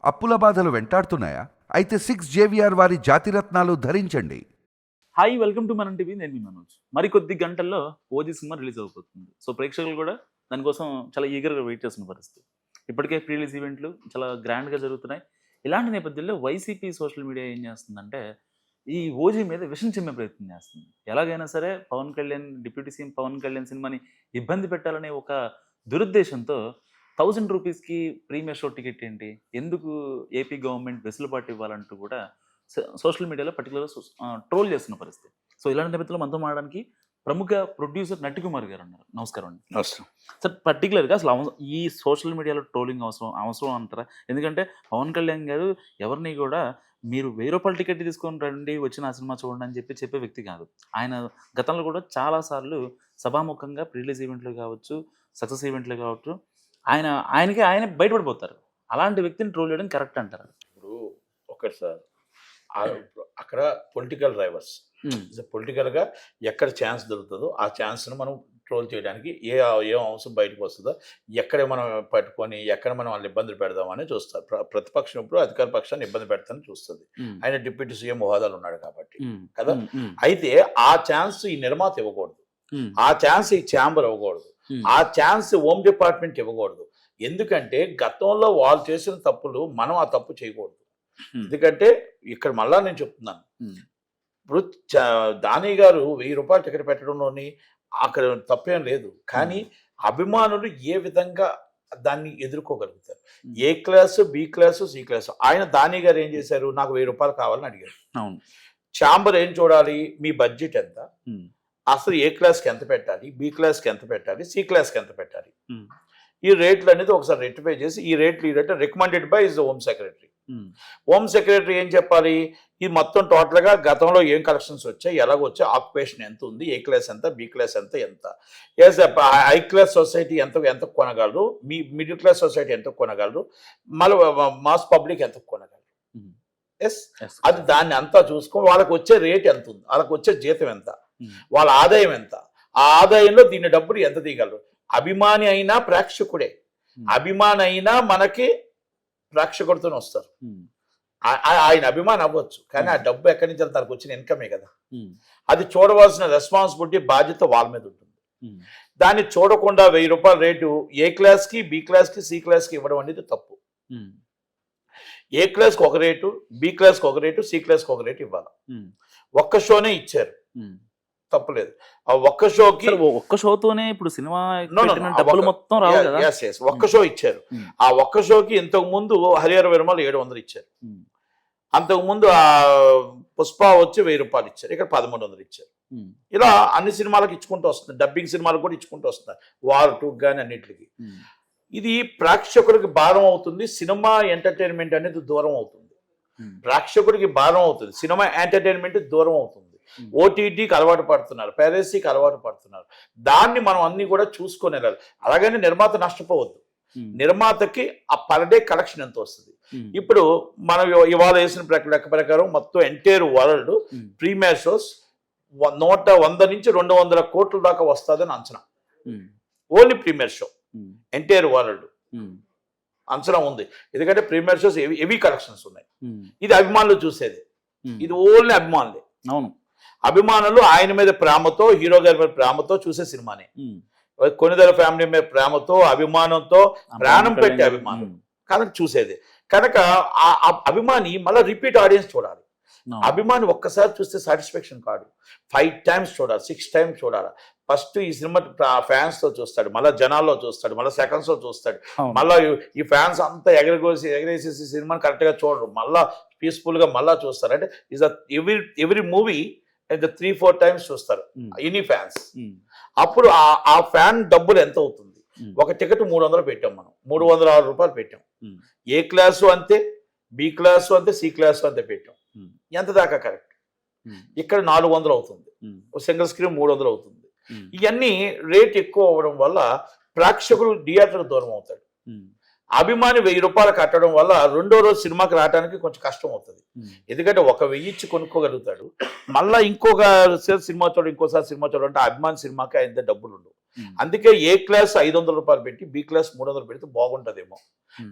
అప్పుల బాధలు వెంటాడుతున్నాయా? అయితే 6 JVR వారి జాతిరత్నాలు ధరించండి. హాయ్, వెల్కమ్ టు మనం టీవీ. నేను మీ మనోజ్. మరికొద్ది గంటల్లో ఓజీ సినిమా రిలీజ్ అయిపోతుంది. సో ప్రేక్షకులు కూడా దానికోసం చాలా ఈగర్గా వెయిట్ చేస్తున్న పరిస్థితి. ఇప్పటికే ప్రీ రిలీజ్ ఈవెంట్లు చాలా గ్రాండ్గా జరుగుతున్నాయి. ఇలాంటి నేపథ్యంలో వైసీపీ సోషల్ మీడియా ఏం చేస్తుందంటే ఈ ఓజీ మీద విషం చిమ్మే ప్రయత్నం చేస్తుంది. ఎలాగైనా సరే పవన్ కళ్యాణ్, డిప్యూటీ సీఎం పవన్ కళ్యాణ్ సినిమాని ఇబ్బంది పెట్టాలనే ఒక దురుద్దేశంతో 1000 రూపీస్కి ప్రీమియర్ షో టికెట్ ఏంటి, ఎందుకు ఏపీ గవర్నమెంట్ వెసులుబాటు ఇవ్వాలంటూ కూడా సోషల్ మీడియాలో పర్టికులర్గా ట్రోల్ చేస్తున్న పరిస్థితి. సో ఇలాంటి నేపథ్యంలో మనతో మాట్లాడడానికి ప్రముఖ ప్రొడ్యూసర్ నటికుమార్ గారు ఉన్నారు. నమస్కారం అండి. అవసరం సార్, పర్టికులర్గా అసలు ఈ సోషల్ మీడియాలో ట్రోలింగ్ అవసరం అంటారా? ఎందుకంటే పవన్ కళ్యాణ్ గారు ఎవరిని కూడా మీరు 1000 రూపాయల టికెట్ తీసుకొని రండి, వచ్చి నా సినిమా చూడండి అని చెప్పే వ్యక్తి కాదు. ఆయన గతంలో కూడా చాలాసార్లు సభాముఖంగా ప్రీ రిలీజ్ ఈవెంట్లు కావచ్చు, సక్సెస్ ఈవెంట్లు కావచ్చు, ఆయన బయటపడిపోతారు. అలాంటి వ్యక్తిని ట్రోల్ చేయడం కరెక్ట్ అంటారా? ఇప్పుడు ఒకటి సార్, అక్కడ పొలిటికల్ డ్రైవర్స్ పొలిటికల్గా ఎక్కడ ఛాన్స్ దొరుకుతుందో ఆ ఛాన్స్ను మనం ట్రోల్ చేయడానికి ఏ అంశం బయటకు వస్తుందో, ఎక్కడ మనం పట్టుకొని ఎక్కడ మనం వాళ్ళని ఇబ్బందులు పెడదామని చూస్తారు. ప్రతిపక్షం ఇప్పుడు అధికార పక్షాన్ని ఇబ్బంది పెడతానని చూస్తుంది. ఆయన డిప్యూటీ సీఎం హోదాలు ఉన్నాడు కాబట్టి కదా. అయితే ఆ ఛాన్స్ ఈ నిర్మాత ఇవ్వకూడదు, ఆ ఛాన్స్ ఈ ఛాంబర్ ఇవ్వకూడదు, ఆ ఛాన్స్ హోమ్ డిపార్ట్మెంట్ ఇవ్వకూడదు. ఎందుకంటే గతంలో వాళ్ళు చేసిన తప్పులు మనం ఆ తప్పు చేయకూడదు. ఎందుకంటే ఇక్కడ మళ్ళా నేను చెప్తున్నాను, ఇప్పుడు దాని గారు 1000 రూపాయలు టికెట్ పెట్టడంలోని అక్కడ తప్పేం లేదు. కానీ అభిమానులు ఏ విధంగా దాన్ని ఎదుర్కోగలుగుతారు? A class, B class, C class. ఆయన దాని గారు ఏం చేశారు, నాకు 1000 రూపాయలు కావాలని అడిగారు. ఛాంబర్ ఏం చూడాలి, మీ బడ్జెట్ ఎంత, అసలు ఏ క్లాస్కి ఎంత పెట్టాలి, బి క్లాస్కి ఎంత పెట్టాలి, సి క్లాస్కి ఎంత పెట్టాలి, ఈ రేట్లు అనేది ఒకసారి రెక్టిఫై చేసి ఈ రేట్లు recommended by is the home secretary. Home secretary ఏం చెప్పాలి, ఈ మొత్తం టోటల్గా గతంలో ఏం కలెక్షన్స్ వచ్చాయి, ఎలాగొచ్చాయి, ఆక్యుపేషన్ ఎంత ఉంది, ఏ క్లాస్ ఎంత, బి క్లాస్ ఎంత, హై క్లాస్ సొసైటీ ఎంత కొనగలరు, మీ మిడిల్ క్లాస్ సొసైటీ ఎంత కొనగలరు, మళ్ళీ మాస్ పబ్లిక్ ఎంత కొనగలరు. అది దాన్ని అంతా చూసుకొని వాళ్ళకి వచ్చే రేట్ ఎంత ఉంది, వాళ్ళకి వచ్చే జీతం ఎంత, వాళ్ళ ఆదాయం ఎంత, ఆ ఆదాయంలో దీని డబ్బులు ఎంత తీయగలరు. అభిమాని అయినా ప్రేక్షకుడే, అభిమాని అయినా మనకి ప్రేక్షకుడితోనే వస్తారు. ఆయన అభిమాని అవ్వచ్చు, కానీ ఆ డబ్బు ఎక్కడి నుంచి తనకు వచ్చిన ఇన్కమే కదా. అది చూడవలసిన రెస్పాన్సిబిలిటీ, బాధ్యత వాళ్ళ మీద ఉంటుంది. దాన్ని చూడకుండా 1000 రూపాయల రేటు ఏ క్లాస్కి, బి క్లాస్కి, సి క్లాస్కి ఇవ్వడం అనేది తప్పు. ఏ క్లాస్కి ఒక రేటు, బి క్లాస్కి ఒక రేటు, సి క్లాస్కి ఒక రేటు ఇవ్వాలి. ఒక్క షోనే ఇచ్చారు, తప్పులేదు. ఆ ఒక్క షోకి ఒక్క షోతోనే ఇప్పుడు సినిమా మొత్తం రావు కదా. ఒక్క షో ఇచ్చారు. ఆ ఒక్క షోకి ఇంతకు ముందు హరిహర విరమలు 700 ఇచ్చారు. అంతకు ముందు ఆ పుష్ప వచ్చి 1000 రూపాయలు ఇచ్చారు. ఇక్కడ 1300 ఇచ్చారు. ఇలా అన్ని సినిమాలకు ఇచ్చుకుంటూ వస్తుంది, డబ్బింగ్ సినిమాలకు కూడా ఇచ్చుకుంటూ వస్తున్నారు, వార్ 2 కానీ అన్నిటికి. ఇది ప్రేక్షకుడికి భారం అవుతుంది, సినిమా ఎంటర్టైన్మెంట్ అనేది దూరం అవుతుంది. ప్రేక్షకుడికి భారం అవుతుంది, సినిమా ఎంటర్టైన్మెంట్ దూరం అవుతుంది. ఓటీటీకి అలవాటు పడుతున్నారు, పైరసీకి అలవాటు పడుతున్నారు. దాన్ని మనం అన్ని కూడా చూసుకొని వెళ్ళాలి. అలాగని నిర్మాత నష్టపోవద్దు. నిర్మాతకి ఆ పర్ డే కలెక్షన్ ఎంత వస్తుంది. ఇప్పుడు మనం ఇవాళ వేసిన లెక్క ప్రకారం మొత్తం ఎంటైర్ వరల్డ్ ప్రీమియర్ షోస్ 100 నుంచి 200 కోట్ల దాకా వస్తుందని అంచనా. Only premiere show entire world అంచనా ఉంది. ఎందుకంటే ప్రీమియర్ షోస్ హెవీ కలెక్షన్స్ ఉన్నాయి. ఇది అభిమానులు చూసేది, ఇది ఓన్లీ అభిమానులే. అవును, అభిమానులు ఆయన మీద ప్రేమతో, హీరో గారి మీద ప్రేమతో చూసే సినిమానే. కొన్నిదల ఫ్యామిలీ మీద ప్రేమతో, అభిమానంతో, ప్రాణం పెట్టే అభిమానులు కనుక చూసేది. కనుక ఆ అభిమాని మళ్ళీ రిపీట్ ఆడియన్స్ చూడాలి. అభిమాని ఒక్కసారి చూస్తే సాటిస్ఫాక్షన్ కాదు, 5 times చూడాలి, 6 times చూడాలి. ఫస్ట్ ఈ సినిమా ఫ్యాన్స్ తో చూస్తాడు, మళ్ళీ జనాల్లో చూస్తాడు, మళ్ళీ సెకండ్స్ లో చూస్తాడు, మళ్ళీ ఈ ఫ్యాన్స్ అంతా ఎగరేసేసి సినిమాని కరెక్ట్ గా చూడరు, మళ్ళా పీస్ఫుల్ గా మళ్ళా చూస్తారు. అంటే ఇస్ ఎవ్రీ మూవీ 3-4 times చూస్తారు ఎనీ ఫ్యాన్స్. అప్పుడు ఆ ఫ్యాన్ డబ్బులు ఎంత అవుతుంది? ఒక టికెట్ 300 పెట్టాం మనం, 306 రూపాయలు పెట్టాం. ఏ క్లాసు అంతే, బి క్లాసు అంతే, సి క్లాసు అంతే పెట్టాం. ఎంత దాకా కరెక్ట్? ఇక్కడ 400 అవుతుంది, సింగిల్ స్క్రీన్ 300 అవుతుంది. ఇవన్నీ రేట్ ఎక్కువ అవ్వడం వల్ల ప్రేక్షకులు థియేటర్కి దూరం అవుతాడు. అభిమాని 1000 రూపాయలు కట్టడం వల్ల రెండో రోజు సినిమాకి రావడానికి కొంచెం కష్టం అవుతుంది. ఎందుకంటే 1000 ఇచ్చి కొనుక్కోగలుగుతాడు, మళ్ళీ ఇంకొక సినిమా చూడ ఇంకోసారి సినిమా చూడాలంటే అభిమాని సినిమాకి ఆయన డబ్బులు ఉండవు. అందుకే ఏ క్లాస్ 500 రూపాయలు పెట్టి బి క్లాస్ 300 పెడితే బాగుంటుందేమో.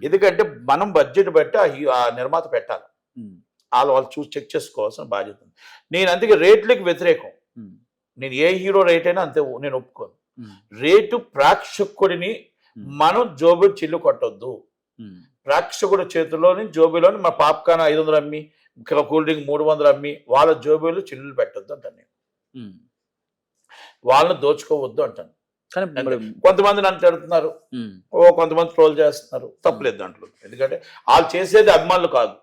ఎందుకంటే మనం బడ్జెట్ బట్టి ఆ నిర్మాత పెట్టాలి, వాళ్ళు చూసి చెక్ చేసుకోవాల్సిన బాధ్యత ఉంది. నేను అందుకే రేట్లకి వ్యతిరేకం. నేను ఏ హీరో రేట్ అయినా అంతే నేను ఒప్పుకోను. రేటు ప్రేక్షకుడిని మనం జోబులు చిల్లు కొట్టొద్దు. ప్రేక్షకుడి చేతిలోని జోబులోని మా పాప్కార్న్ 500 అమ్మి, కూల్ డ్రింక్ 300 అమ్మి వాళ్ళ జోబులు చిల్లులు పెట్టొద్దు అంటాను నేను. వాళ్ళని దోచుకోవద్దు అంటాను. కొంతమంది నన్ను తిడుతున్నారు, కొంతమంది ట్రోల్ చేస్తున్నారు, తప్పలేదు దాంట్లో. ఎందుకంటే వాళ్ళు చేసేది అభిమానులు కాదు.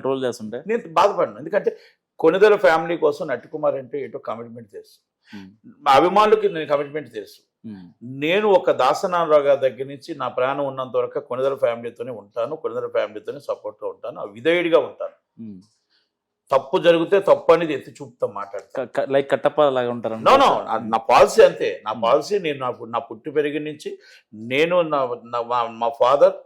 ట్రోల్ చేస్తుంటే నేను బాధపడను. ఎందుకంటే కొనిదెల ఫ్యామిలీ కోసం నటికుమార్ అంటే ఏంటో కమిట్మెంట్ తెలుసు, మా అభిమానులకి నేను కమిట్మెంట్ తెలుసు. నేను ఒక దాసనారాయణ గారి దగ్గర నుంచి నా ప్రాణం ఉన్నంత వరకు కొనిదెల ఫ్యామిలీతోనే ఉంటాను, కొనిదెల ఫ్యామిలీతోనే సపోర్ట్గా ఉంటాను, విధేయుడిగా ఉంటాను. తప్పు జరిగితే తప్పు అనేది ఎత్తి చూపుతాం, మాట్లాడతాను. లైక్ కట్టప్ప లాగా ఉంటారు. నా పాలసీ అంతే. నా పాలసీ నేను నా పుట్టి పెరిగి నుంచి నేను మా ఫాదర్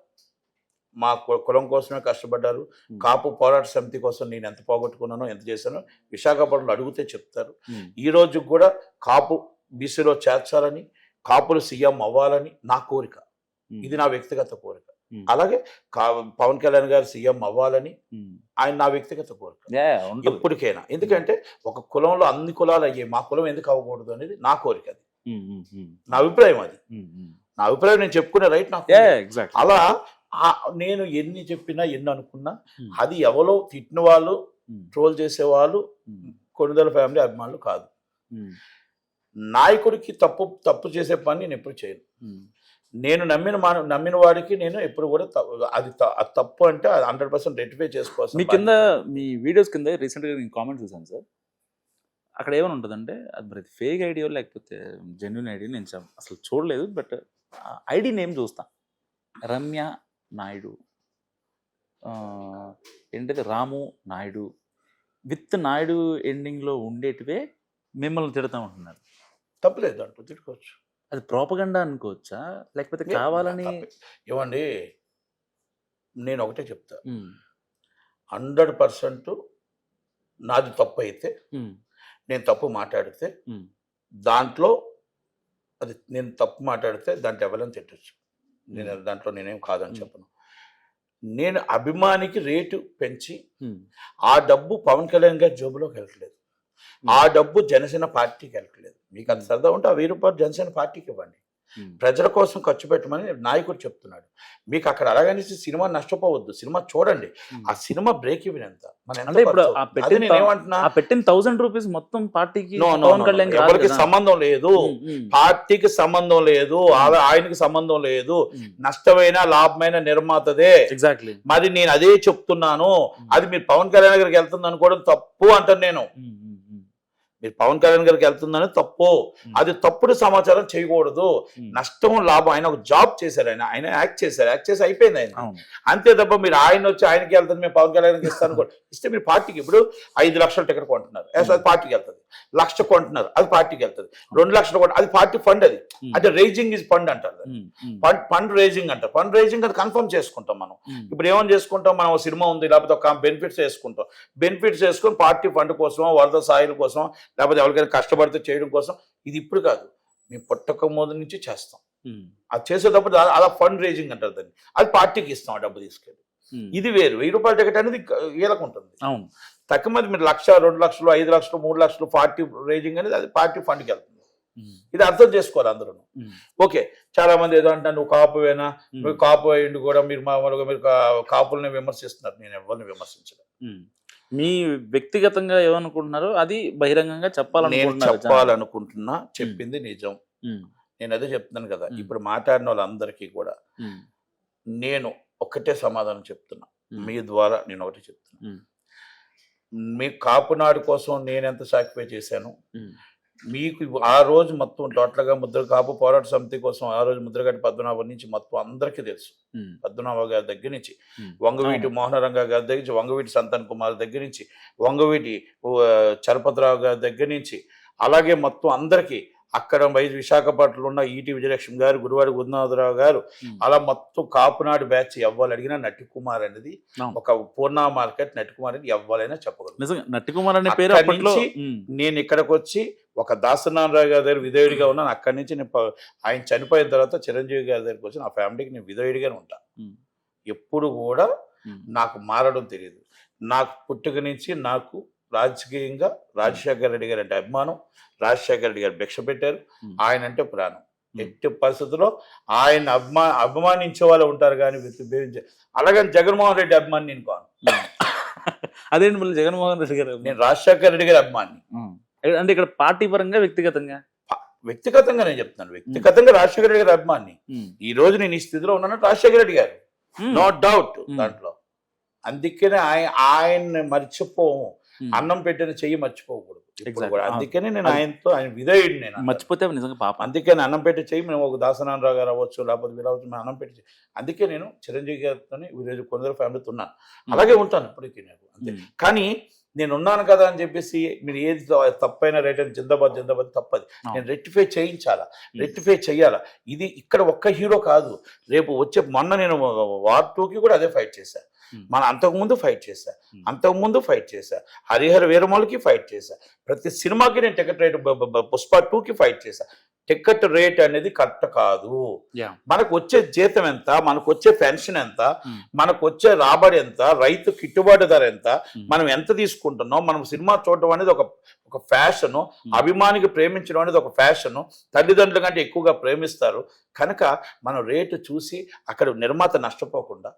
మా కులం కోసమే కష్టపడ్డారు. కాపు పోరాట సమితి కోసం నేను ఎంత పోగొట్టుకున్నానో ఎంత చేశానో విశాఖపట్నంలో అడిగితే చెప్తారు. ఈ రోజు కూడా కాపు బీసీలో చేర్చాలని, కాపులు సీఎం అవ్వాలని నా కోరిక. ఇది నా వ్యక్తిగత కోరిక. అలాగే పవన్ కళ్యాణ్ గారు సీఎం అవ్వాలని ఆయన నా వ్యక్తిగత కోరిక ఎప్పటికైనా. ఎందుకంటే ఒక కులంలో అన్ని కులాలు అయ్యాయి, మా కులం ఎందుకు అవ్వకూడదు అనేది నా కోరిక. అది నా అభిప్రాయం. అది నా అభిప్రాయం. నేను చెప్పుకునే రైట్ నాకు. అలా నేను ఎన్ని చెప్పినా ఎన్ని అనుకున్నా అది ఎవరో తిట్టిన వాళ్ళు, ట్రోల్ చేసేవాళ్ళు కొనిదెల ఫ్యామిలీ అభిమానులు కాదు. నాయకుడికి తప్పు చేసే పని నేను ఎప్పుడు చేయను. నేను నమ్మిన వాడికి నేను ఎప్పుడు కూడా అది తప్పు అంటే 100% రెక్టిఫై చేసుకోవాలి. మీ కింద మీ వీడియోస్ కింద రీసెంట్గా నేను కామెంట్స్ చూసాను సార్. అక్కడ ఏమైనా ఉంటుందంటే అది మరి ఫేక్ ఐడియో లేకపోతే జెన్యున్ ఐడియో నేను అసలు చూడలేదు, బట్ ఐడి నేమ్ చూస్తా, రమ్య నాయుడు, ఏంటది రాము నాయుడు విత్ నాయుడు ఎండింగ్లో ఉండేటివే మిమ్మల్ని తిడతా ఉంటున్నారు. తప్పలేదు, దాంట్లో తిట్టుకోవచ్చు. అది ప్రోపగండా అనుకోవచ్చా లేకపోతే కావాలని? ఏమండి, నేను ఒకటే చెప్తా, 100% నాది తప్పు అయితే, నేను తప్పు మాట్లాడితే దాంట్లో అది నేను తప్పు మాట్లాడితే దాంట్లో ఎవరైనా తిట్టచ్చు. నేను దాంట్లో నేనేం కాదని చెప్పను. నేను అభిమానికి రేటు పెంచి ఆ డబ్బు పవన్ కళ్యాణ్ గారి జోబులోకి వెళ్ళట్లేదు, ఆ డబ్బు జనసేన పార్టీకి వెళ్ళట్లేదు. మీకు అంత సరదా ఉంటే ఆ 1000 రూపాయలు జనసేన పార్టీకి ఇవ్వండి, ప్రజల కోసం ఖర్చు పెట్టమని నాయకుడు చెప్తున్నాడు. మీకు అక్కడ అలాగని సినిమా నష్టపోవద్దు, సినిమా చూడండి. ఆ సినిమా బ్రేక్ ఈవెన్ ఎంత పెట్టిన 1000 రూపీస్ మొత్తం పార్టీకి ఎవరికి సంబంధం లేదు, పార్టీకి సంబంధం లేదు, ఆయనకి సంబంధం లేదు. నష్టమైన లాభమైన నిర్మాతదే. ఎగ్జాక్ట్లీ. మరి నేను అదే చెప్తున్నాను. అది మీరు పవన్ కళ్యాణ్ గారికి వెళ్తుంది అనుకోవడం తప్పు అంటాను నేను. మీరు పవన్ కళ్యాణ్ గారికి వెళ్తుందని తప్పు, అది తప్పుడు సమాచారం చేయకూడదు. నష్టం లాభం, ఆయన ఒక జాబ్ చేశారు, ఆయన యాక్ట్ చేసి అయిపోయింది ఆయన. అంతే తప్ప మీరు ఆయన వచ్చి ఆయనకి వెళ్తుంది మేము పవన్ కళ్యాణ్కి ఇస్తాను కూడా ఇస్తే మీరు పార్టీకి ఇప్పుడు 5 లక్షల టికెట్ కొంటున్నారు, అది పార్టీకి వెళ్తుంది. 1,00,000 కొంటున్నారు, అది పార్టీకి వెళ్తుంది. 2 లక్షలు కొంట అది పార్టీ ఫండ్. అది అంటే రేజింగ్ ఇస్ ఫండ్ అంటారు, ఫండ్ రేజింగ్ అంటారు. ఫండ్ రేజింగ్ అది కన్ఫర్మ్ చేసుకుంటాం మనం. ఇప్పుడు ఏమని చేసుకుంటాం, మనం సినిమా ఉంది లేకపోతే ఒక బెనిఫిట్స్ వేసుకుంటాం, బెనిఫిట్స్ వేసుకొని పార్టీ ఫండ్ కోసమో వరద సాయిల కోసం లేకపోతే ఎవరికైనా కష్టపడితే చేయడం కోసం. ఇది ఇప్పుడు కాదు, మేము పుట్టక ముందు నుంచి చేస్తాం. అది చేసేటప్పుడు అలా ఫండ్ రేజింగ్ అంటారు దాన్ని, అది పార్టీకి ఇస్తాం ఆ డబ్బు తీసుకెళ్ళి. ఇది వేరు. 1000 రూపాయల టికెట్ అనేది వీళ్ళకు ఉంటుంది. తక్కువ మంది మీరు 1,00,000, 2 లక్షలు, 5 లక్షలు, 3 లక్షలు పార్టీ రేజింగ్ అనేది అది పార్టీ ఫండ్కి వెళ్తుంది. ఇది అర్థం చేసుకోవాలి అందరూ. ఓకే, చాలా మంది ఏదో అంటే నువ్వు కాపువేనా, నువ్వు కాపు అయ్యిండు కూడా మీరు మామూలుగా మీరు కాపుల్ని విమర్శిస్తున్నారు. నేను ఎవరిని విమర్శించలేదు. మీ వ్యక్తిగతంగా ఏమనుకుంటున్నారో అది బహిరంగంగా చెప్పాలనుకుంటున్నా. చెప్పింది నిజం. నేను అదే చెప్తున్నాను కదా. ఇప్పుడు మాట్లాడిన వాళ్ళందరికీ కూడా నేను ఒకటే సమాధానం చెప్తున్నా, మీ ద్వారా నేను ఒకటే చెప్తున్నా. మీ కాపునాడు కోసం నేను ఎంత సాక్రిఫై చేశాను మీకు ఆ రోజు మొత్తం టోటల్గా కాపు పోరాట సమితి కోసం ఆ రోజు ముద్రగడ్డి పద్మనాభం నుంచి మొత్తం అందరికీ తెలుసు. పద్మనాభ గారి దగ్గర నుంచి, వంగవీటి మోహనరంగ గారి దగ్గర నుంచి, వంగవీటి సంతాన్ కుమార్ దగ్గర నుంచి, వంగవీటి చలపతిరావు గారి దగ్గర నుంచి, అలాగే మొత్తం అందరికీ అక్కడ విశాఖపట్నంలో ఉన్న ఈటి విజయలక్ష్మి గారు, గురువాడి గురునాథరావు గారు, అలా మొత్తం కాపునాడు బ్యాచ్ ఎవ్వాలి అడిగినా నట్టి కుమార్ అనేది ఒక పూర్ణ మార్కెట్ నట్టి కుమార్ అని ఎవ్వాలైనా చెప్పగలరు. నిజంగా నట్టి కుమార్ అనే పేరు అప్పట్లో నేను ఇక్కడికి వచ్చి ఒక దాసనారాయణ గారి దగ్గర విధేయుడిగా ఉన్నాను. అక్కడి నుంచి నేను ఆయన చనిపోయిన తర్వాత చిరంజీవి గారి దగ్గరికి వచ్చి నా ఫ్యామిలీకి నేను విధేయుడిగానే ఉంటాను. ఎప్పుడు కూడా నాకు మారడం తెలియదు. నాకు పుట్టుక నుంచి నాకు రాజకీయంగా రాజశేఖర రెడ్డి గారు అంటే అభిమానం. రాజశేఖర రెడ్డి గారు భిక్ష పెట్టారు, ఆయన అంటే ప్రాణం. ఎట్టి పరిస్థితుల్లో ఆయన అభిమానించే వాళ్ళు ఉంటారు కానీ అలాగని జగన్మోహన్ రెడ్డి అభిమాని నేను కాను. అదేంటి మళ్ళీ జగన్మోహన్ రెడ్డి గారు? నేను రాజశేఖర రెడ్డి గారి అభిమాని. అంటే ఇక్కడ పార్టీ పరంగా వ్యక్తిగతంగా నేను చెప్తున్నాను. వ్యక్తిగతంగా రాజశేఖర రెడ్డి గారి అభిమాని. ఈ రోజు నేను ఈ స్థితిలో ఉన్నాను రాజశేఖర రెడ్డి గారు, నో డౌట్ దాంట్లో. అందుకనే ఆయన్ని మర్చిపోము, అన్నం పెట్టిన చెయ్యి మర్చిపోకూడదు. అందుకని నేను ఆయన విధేయుడు, నేను మర్చిపోతే నిజంగా పాప. అందుకని అన్నం పెట్టి చెయ్యి మేము ఒక దాసనారాయణ గారు అవ్వచ్చు, లేకపోతే మీరు అవ్వచ్చు, మేము అన్నం పెట్టి చెయ్యి. అందుకే నేను చిరంజీవి గారితో ఈరోజు కొందరు ఫ్యామిలీతో ఉన్నాను, అలాగే ఉంటాను ఇప్పటికీ నాకు. అంతే. కానీ నేను ఉన్నాను కదా అని చెప్పేసి మీరు ఏది తప్పైన రేట్ అని జిందాబాద్ తప్పది. నేను రెక్టిఫై చేయించాలా, రెక్టిఫై చెయ్యాలా. ఇది ఇక్కడ ఒక్క హీరో కాదు, రేపు వచ్చే మొన్న నేను వార్ 2కి కూడా అదే ఫైట్ చేశాను. అంతకుముందు ఫైట్ చేశా, హరిహర వీరమలకి ఫైట్ చేశా. ప్రతి సినిమాకి నేను టికెట్ రేట్ పుష్ప 2కి ఫైట్ చేశా. టికెట్ రేట్ అనేది కరెక్ట్ కాదు. మనకు వచ్చే జీతం ఎంత, మనకు వచ్చే పెన్షన్ ఎంత, మనకు వచ్చే రాబడి ఎంత, రైతు గిట్టుబాటు ధర ఎంత, మనం ఎంత తీసుకుంటున్నాం. మనం సినిమా చూడటం అనేది ఒక ఫ్యాషను, అభిమానికి ప్రేమించడం అనేది ఒక ఫ్యాషను. తల్లిదండ్రుల కంటే ఎక్కువగా ప్రేమిస్తారు కనుక మనం రేటు చూసి అక్కడ నిర్మాత నష్టపోకుండా,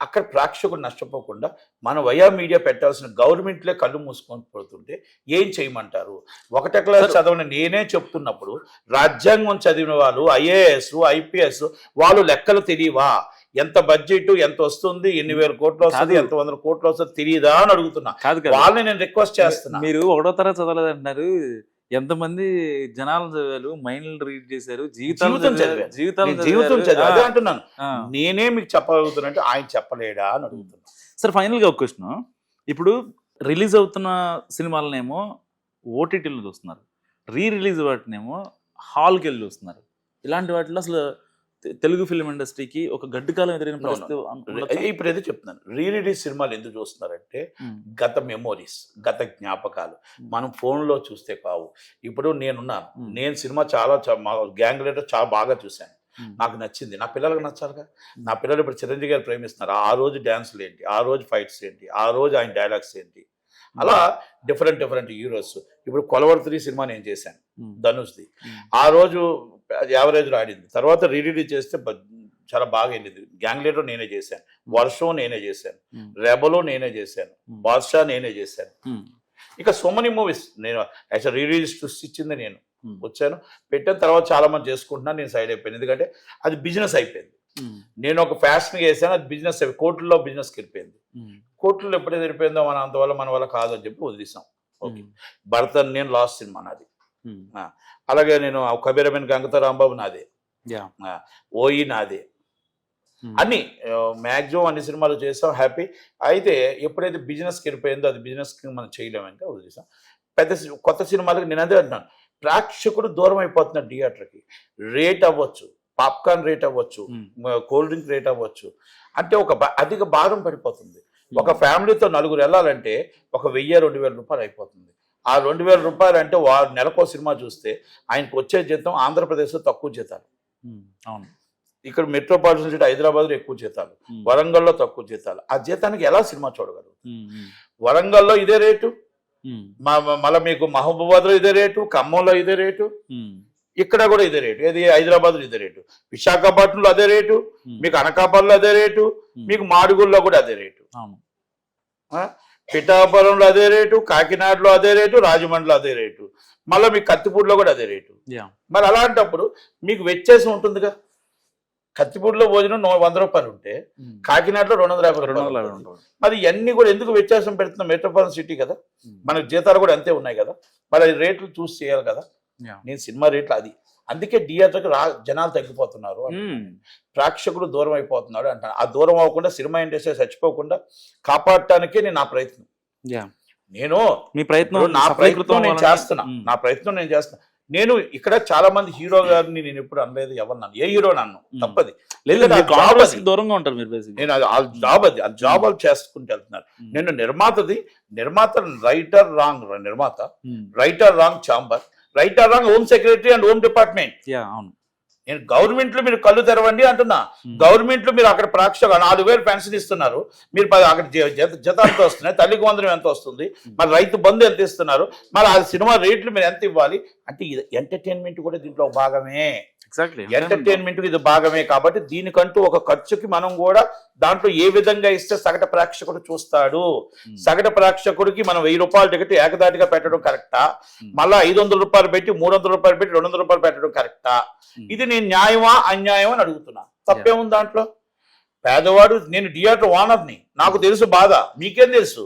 అక్కడ ప్రేక్షకుడు నష్టపోకుండా మన వయా మీడియా పెట్టాల్సిన గవర్నమెంట్లే కళ్ళు మూసుకొని పోతుంటే ఏం చేయమంటారు? 1వ క్లాస్ చదవని నేనే చెప్తున్నప్పుడు రాజ్యాంగం చదివిన వాళ్ళు ఐఏఎస్ ఐపీఎస్ వాళ్ళు లెక్కలు తెలియవా? ఎంత బడ్జెట్ ఎంత వస్తుంది, ఎన్ని వేల కోట్లు వస్తుంది, ఎంత 100 కోట్లు వస్తుంది తెలియదా అని అడుగుతున్నా. వాళ్ళని నేను రిక్వెస్ట్ చేస్తున్నా. మీరు 1వ తరగతి చదవలేదంటున్నారు, ఎంతమంది జనాలు చదివారు, మైండ్ రీడ్ చేశారు, జీవితం చదివారు. అదే అంటున్నాను. నేనే మీకు చెప్పగలుగుతున్నా, ఆయన చెప్పలేడా అని అడుగుతున్నా. సార్ ఫైనల్గా ఒక క్వశ్చన్. ఇప్పుడు రిలీజ్ అవుతున్న సినిమాలనేమో ఓటీటీలో చూస్తున్నారు, రిలీజ్ వాటినేమో హాల్కి వెళ్ళి చూస్తున్నారు. ఇలాంటి వాటిలో అసలు తెలుగు ఫిల్మ్ ఇండస్ట్రీకి ఒక గడ్డు కాలం ఎదురైన పరిస్థితి. ఇప్పుడు ఏదో చెప్తున్నాను, రిలీజ్ సినిమాలు ఎందుకు చూస్తున్నారంటే గత మెమోరీస్, గత జ్ఞాపకాలు మనం ఫోన్లో చూస్తే కావు. ఇప్పుడు నేను సినిమా చాలా గ్యాంగ్ లీడర్ చాలా బాగా చూశాను, నాకు నచ్చింది. నా పిల్లలకు నచ్చాలిగా. నా పిల్లలు ఇప్పుడు చిరంజీవి గారు ప్రేమిస్తున్నారు. ఆ రోజు డ్యాన్సులు ఏంటి, ఆ రోజు ఫైట్స్ ఏంటి, ఆ రోజు ఆయన డైలాగ్స్ ఏంటి, అలా డిఫరెంట్ హీరోస్. ఇప్పుడు కొలవర్తి సినిమా నేను చేశాను, ధనుష్ది. ఆ రోజు యావరేజ్లో ఆడింది. తర్వాత రిలీజ్ చేస్తే చాలా బాగా వెళ్ళింది. గ్యాంగ్ లీడర్ నేనే చేశాను, వర్షం నేనే చేశాను, రెబలో నేనే చేశాను, బాద్షా నేనే చేశాను. ఇక సో మెనీ మూవీస్ నేను యాక్చువల్ రిలీజ్ సృష్టించింది నేను. వచ్చాను, పెట్టిన తర్వాత చాలా మంది చేసుకుంటున్నాను, నేను సైడ్ అయిపోయాను. ఎందుకంటే అది బిజినెస్ అయిపోయింది. నేను ఒక ఫ్యాషన్గా వేసాను, అది బిజినెస్ అయిపోయింది. కోర్టుల్లో బిజినెస్కి వెళ్ళిపోయింది. కోర్టులో ఎప్పుడైతే వెళ్ళిపోయిందో మన వల్ల కాదు అని చెప్పి వదిలేసాం. ఓకే, భరత్ నేను లాస్ట్ సినిమా నాది. అలాగే నేను కబీరమైన గంగతో రాంబాబు నాదే, ఓయి నాదే, అన్ని మ్యాక్సిమం అన్ని సినిమాలు చేసాం, హ్యాపీ. అయితే ఎప్పుడైతే బిజినెస్కి వెళ్ళిపోయిందో అది బిజినెస్కి మనం చేయలేమంటే వదిలేసాం. కొత్త సినిమాలకు నేను అదే అంటున్నాను, ప్రేక్షకుడు దూరం అయిపోతున్నాడు థియేటర్కి. రేట్ అవ్వచ్చు, పాప్కార్న్ రేట్ అవ్వచ్చు, కూల్ డ్రింక్ రేట్ అవ్వచ్చు, అంటే అధిక భారం పడిపోతుంది. ఒక ఫ్యామిలీతో 4 వెళ్ళాలంటే ఒక 1000-2000 రూపాయలు అయిపోతుంది. ఆ 2000 రూపాయలు అంటే నెలకో సినిమా చూస్తే ఆయనకు వచ్చే జీతం ఆంధ్రప్రదేశ్లో తక్కువ జీతాలు, అవును, ఇక్కడ మెట్రోపాలిటన్ సిటీ హైదరాబాద్లో ఎక్కువ జీతాలు, వరంగల్లో తక్కువ జీతాలు. ఆ జీతానికి ఎలా సినిమా చూడగలరు? వరంగల్లో ఇదే రేటు, మళ్ళీ మీకు మహబూబాబాద్లో ఇదే రేటు, ఖమ్మంలో ఇదే రేటు, ఇక్కడ కూడా ఇదే రేటు. ఏది హైదరాబాద్లో ఇదే రేటు, విశాఖపట్నంలో అదే రేటు, మీకు అనకాపల్లిలో అదే రేటు, మీకు మాడుగుల్లో కూడా అదే రేటు, పిఠాపురంలో అదే రేటు, కాకినాడలో అదే రేటు, రాజమండ్రిలో అదే రేటు, మళ్ళీ మీకు కత్తిపూడిలో కూడా అదే రేటు. మరి అలాంటప్పుడు మీకు వ్యత్యాసం ఉంటుందిగా. కత్తిపూడిలో భోజనం 100 రూపాయలు ఉంటే కాకినాడలో 250 రూపాయలు. మరి ఇవన్నీ కూడా ఎందుకు వ్యత్యాసం పెడుతున్నాం? మెట్రోపాలిటన్ సిటీ కదా, మనకు జీతాలు కూడా అంతే ఉన్నాయి కదా, మరి రేట్లు చూసి చేయాలి కదా. నేను సినిమా రేట్లు అది, అందుకే థియేటర్కి జనాలు తగ్గిపోతున్నారు, ప్రేక్షకులు దూరం అయిపోతున్నాడు అంటాను. ఆ దూరం అవ్వకుండా సినిమా ఇండస్ట్రీ చచ్చిపోకుండా కాపాడటానికే నేను నా ప్రయత్నం. నేను మీ ప్రయత్నం, నా ప్రయత్నం నేను చేస్తున్నా. నేను ఇక్కడ చాలా మంది హీరో గారిని నేను ఎప్పుడు అనలేదు, ఎవరు నన్ను ఏ హీరో నన్ను తప్పది లేదు, ఎందుకంటే ఆ job అది. దూరంగా ఉంటారు మీరు బేసిక్. నేను ఆ జాబ్ అది, ఆ జాబ్ వాళ్ళు చేసుకుంటూ వెళ్తున్నారు. నేను నిర్మాత రైటర్ రాంగ్ నిర్మాత, writer wrong chamber, writer wrong home secretary and home department. అవును, నేను గవర్నమెంట్ లో మీరు కళ్ళు తెరవండి అంటున్నా. గవర్నమెంట్ లో మీరు అక్కడ ప్రేక్షకులు 4,000 పెన్షన్ ఇస్తున్నారు, మీరు అక్కడ జత ఎంత వస్తున్నాయి, తల్లికి వందనం ఎంత వస్తుంది, మరి రైతు బంధు ఎంత ఇస్తున్నారు, మరి ఆ సినిమా రేట్లు మీరు ఎంత ఇవ్వాలి అంటే ఇది ఎంటర్టైన్మెంట్ కూడా దీంట్లో ఒక భాగమే. ఎగ్జాక్ట్లీ ఎంటర్టైన్మెంట్ ఇది భాగమే. కాబట్టి దీనికంటూ ఒక ఖర్చుకి మనం కూడా దాంట్లో ఏ విధంగా ఇస్తే సగటు ప్రేక్షకుడు చూస్తాడు, సగటు ప్రేక్షకుడికి మనం 1000 రూపాయల టికెట్ ఏకదాటిగా పెట్టడం కరెక్టా, మళ్ళీ 500 రూపాయలు పెట్టి 300 రూపాయలు పెట్టి 200 రూపాయలు పెట్టడం కరెక్టా, ఇది నేను న్యాయమా అన్యాయం అని అడుగుతున్నా. తప్పేముంది దాంట్లో? పేదవాడు, నేను థియేటర్ ఓనర్ని, నాకు తెలుసు బాధ, మీకేం తెలుసు?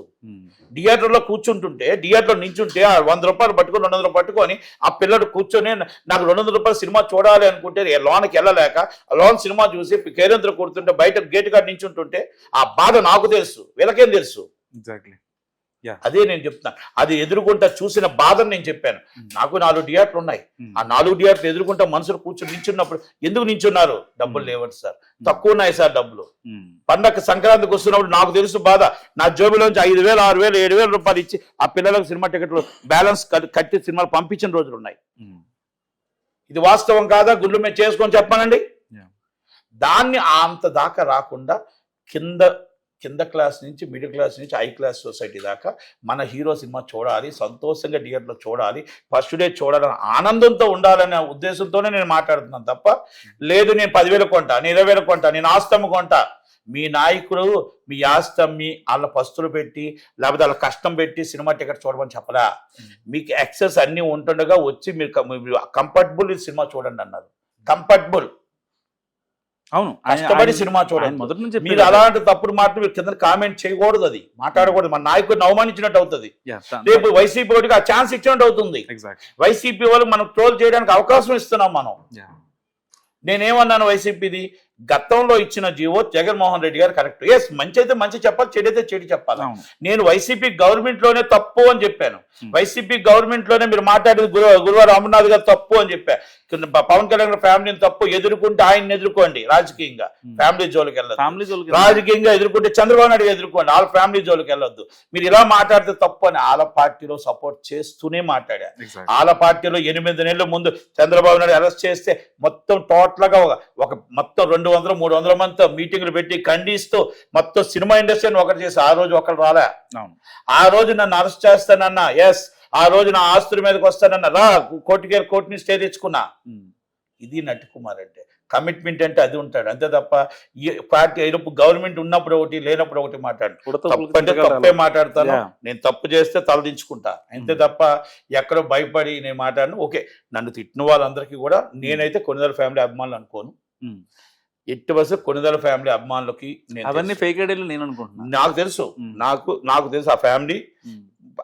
థియేటర్లో కూర్చుంటుంటే, థియేటర్లో నించుంటే 100 రూపాయలు పట్టుకొని 200 పట్టుకొని ఆ పిల్లడు కూర్చొని నాకు 200 రూపాయలు సినిమా చూడాలి అనుకుంటే లోనకి వెళ్ళలేక లోన్ సినిమా చూసి కేరింతలు కొడుతుంటే బయట గేట్ కాడ నించుంటుంటే ఆ బాధ నాకు తెలుసు, వీళ్ళకేం తెలుసు? ఎగ్జాక్ట్లీ. అదే నేను చెప్తాను, అది ఎదుర్కొంటా చూసిన బాధను నేను చెప్పాను. నాకు 4 థియేటర్లు ఉన్నాయి, ఆ 4 థియేటర్లు ఎదుర్కొంటా మనుషులు కూర్చొని నించున్నప్పుడు ఎందుకు నించున్నారు? డబ్బులు లేవండి సార్, తక్కువ ఉన్నాయి సార్ డబ్బులు. పండగ సంక్రాంతికి వస్తున్నప్పుడు నాకు తెలుసు బాధ, నా జోబులోంచి 5,000 6,000 7,000 రూపాయలు ఇచ్చి ఆ పిల్లలకు సినిమా టికెట్లు బ్యాలెన్స్ కట్టి సినిమాలు పంపించిన రోజులు ఉన్నాయి. ఇది వాస్తవం కాదా? గుళ్ళు మేము చేసుకొని చెప్పానండి. దాన్ని అంత దాకా రాకుండా కింద క్లాస్ నుంచి మిడిల్ క్లాస్ నుంచి హై క్లాస్ సొసైటీ దాకా మన హీరో సినిమా చూడాలి, సంతోషంగా థియేటర్లో చూడాలి, ఫస్ట్ డే చూడాలని ఆనందంతో ఉండాలనే ఉద్దేశంతోనే నేను మాట్లాడుతున్నాను తప్ప లేదు నేను 10,000 కొంటా, నేను 20,000 కొంటా, నేను ఆస్తమ్మ కొంటా. మీ నాయకుడు మీ ఆస్తమ్మి వాళ్ళ పస్తులు పెట్టి లేకపోతే వాళ్ళ కష్టం పెట్టి సినిమా టికెట్ చూడమని చెప్పలా. మీకు యాక్సెస్ అన్నీ ఉంటుండగా వచ్చి మీరు కంఫర్టబుల్ సినిమా చూడండి అన్నారు. కంఫర్టబుల్, అవును, కష్టపడి సినిమా చూడండి. మొదటి నుంచి మీరు అలాంటి తప్పుడు మాటలు మీరు కింద కామెంట్ చేయకూడదు, అది మాట్లాడకూడదు. మన నాయకుడిని అవమానించినట్టు అవుతుంది. రేపు వైసీపీ వాడికి ఆ ఛాన్స్ ఇచ్చినట్టు అవుతుంది. వైసీపీ వాళ్ళు మనం ట్రోల్ చేయడానికి అవకాశం ఇస్తున్నాం మనం. నేనేమన్నాను వైసీపీది? గతంలో ఇచ్చిన జీవో జగన్మోహన్ రెడ్డి గారు కరెక్ట్. ఎస్, మంచి అయితే మంచి చెప్పాలి, చెడు అయితే చెడు చెప్పాలి. నేను వైసీపీ గవర్నమెంట్ లోనే తప్పు అని చెప్పాను. వైసీపీ గవర్నమెంట్ లోనే మీరు మాట్లాడేది గురువారు అమర్నాథ్ గారు తప్పు అని చెప్పా. పవన్ కళ్యాణ్ ఫ్యామిలీని తప్పు ఎదుర్కొంటే ఆయన్ని ఎదుర్కోండి రాజకీయంగా, ఫ్యామిలీ జోలికి వెళ్ళదు. రాజకీయంగా ఎదుర్కొంటే చంద్రబాబు నాయుడు ఎదుర్కోండి, వాళ్ళ ఫ్యామిలీ జోలికి వెళ్ళొద్దు. మీరు ఇలా మాట్లాడితే తప్పు అని వాళ్ళ పార్టీలో సపోర్ట్ చేస్తూనే మాట్లాడారు. వాళ్ళ పార్టీలో 8 నెలల ముందు చంద్రబాబు నాయుడు అరెస్ట్ చేస్తే మొత్తం టోటల్ గా ఒక మొత్తం 200-300 మందితో మీటింగ్లు పెట్టి ఖండిస్తూ మొత్తం సినిమా ఇండస్ట్రీని ఒకటి చేసి ఆ రోజు ఒకరు రాలే. ఆ రోజు నన్ను అరెస్ట్ చేస్తానన్నా, ఎస్, ఆ రోజు నా ఆస్తుల మీదకి వస్తానన్నా, రా కోర్టుని స్టే తెచ్చుకున్నా. ఇది నటికుమార్ అంటే. కమిట్మెంట్ అంటే అది ఉంటాడు అంతే తప్ప ఈ పార్టీ గవర్నమెంట్ ఉన్నప్పుడు ఒకటి లేనప్పుడు ఒకటి మాట్లాడు. తప్పంటే తప్పే మాట్లాడతాను, నేను తప్పు చేస్తే తలదించుకుంటా అంతే తప్ప ఎక్కడో భయపడి నేను మాట్లాడను. ఓకే, నన్ను తిట్టిన వాళ్ళందరికీ కూడా నేనైతే కొన్నిదల ఫ్యామిలీ అభిమానులు అనుకోను. ఎట్టి వస్తే కొన్నిదల ఫ్యామిలీ అభిమానులకి అవన్నీ ఫేక్ ఐడియాలు నేను అనుకుంటున్నాను. నాకు తెలుసు, నాకు తెలుసు ఆ ఫ్యామిలీ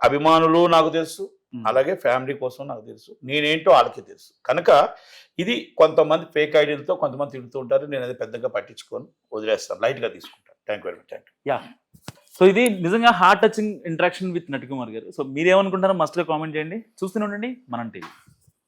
అభిమానులు నాకు తెలుసు, అలాగే ఫ్యామిలీ కోసం నాకు తెలుసు, నేనేంటో వాళ్ళకి తెలుసు. కనుక ఇది కొంతమంది ఫేక్ ఐడియాలతో కొంతమంది తిడుతూ ఉంటారు. నేను అది పెద్దగా పట్టించుకొని వదిలేస్తాను, లైట్గా తీసుకుంటాను. Thank you very much. Yeah, so ఇది నిజంగా heart touching interaction with Natikumar గారు. సో మీరేమనుకుంటారో మస్ట్గా కామెంట్ చేయండి. చూస్తూనే ఉండండి మనం టీవీ.